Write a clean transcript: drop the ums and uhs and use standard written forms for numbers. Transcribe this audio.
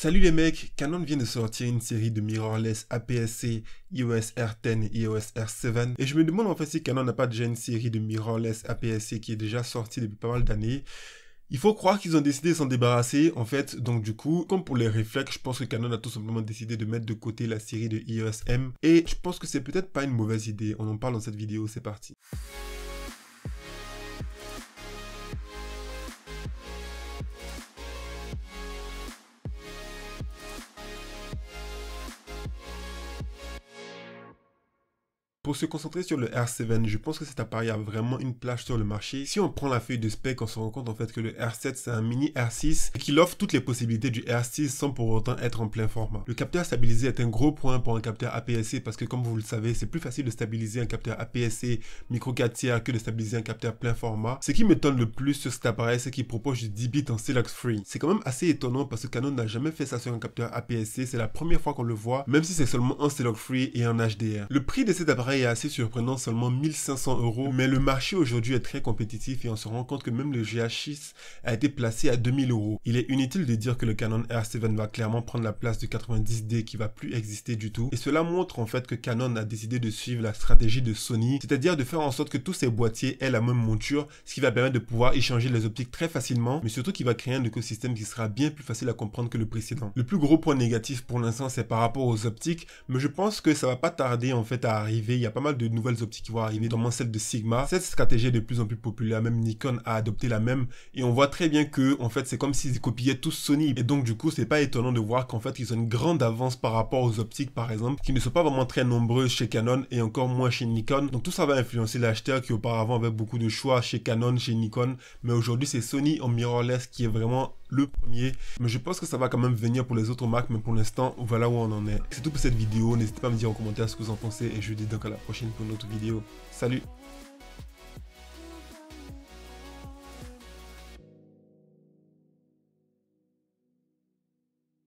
Salut les mecs, Canon vient de sortir une série de mirrorless APS-C, EOS R10 et EOS R7 et je me demande en fait si Canon n'a pas déjà une série de mirrorless APS-C qui est déjà sortie depuis pas mal d'années. Il faut croire qu'ils ont décidé de s'en débarrasser en fait, donc du coup, comme pour les réflexes, je pense que Canon a tout simplement décidé de mettre de côté la série de EOS M et je pense que c'est peut-être pas une mauvaise idée, on en parle dans cette vidéo, c'est parti. Pour se concentrer sur le R7, je pense que cet appareil a vraiment une place sur le marché. Si on prend la feuille de spec, on se rend compte en fait que le R7 c'est un mini R6 et qu'il offre toutes les possibilités du R6 sans pour autant être en plein format. Le capteur stabilisé est un gros point pour un capteur APS-C parce que comme vous le savez, c'est plus facile de stabiliser un capteur APS-C micro 4 tiers que de stabiliser un capteur plein format. Ce qui m'étonne le plus sur cet appareil, c'est qu'il propose du 10 bits en Silex Free. C'est quand même assez étonnant parce que Canon n'a jamais fait ça sur un capteur APS-C, c'est la première fois qu'on le voit, même si c'est seulement en Silex Free et en HDR. Le prix de cet appareil est assez surprenant, seulement 1500 €, mais le marché aujourd'hui est très compétitif et on se rend compte que même le GH6 a été placé à 2000 €. Il est inutile de dire que le Canon R7 va clairement prendre la place du 90D qui va plus exister du tout, et cela montre en fait que Canon a décidé de suivre la stratégie de Sony, c'est-à-dire de faire en sorte que tous ces boîtiers aient la même monture, ce qui va permettre de pouvoir échanger les optiques très facilement, mais surtout qui va créer un écosystème qui sera bien plus facile à comprendre que le précédent. Le plus gros point négatif pour l'instant c'est par rapport aux optiques, mais je pense que ça va pas tarder en fait à arriver. Il y a pas mal de nouvelles optiques qui vont arriver, notamment celle de Sigma. Cette stratégie est de plus en plus populaire, même Nikon a adopté la même, et on voit très bien que en fait c'est comme s'ils copiaient tous Sony, et donc du coup c'est pas étonnant de voir qu'en fait ils ont une grande avance par rapport aux optiques par exemple, qui ne sont pas vraiment très nombreuses chez Canon et encore moins chez Nikon. Donc tout ça va influencer l'acheteur qui auparavant avait beaucoup de choix chez Canon, chez Nikon, mais aujourd'hui c'est Sony en mirrorless qui est vraiment le premier, mais je pense que ça va quand même venir pour les autres marques, mais pour l'instant voilà où on en est. C'est tout pour cette vidéo, n'hésitez pas à me dire en commentaire ce que vous en pensez et je vous dis donc à la prochaine pour une autre vidéo. Salut!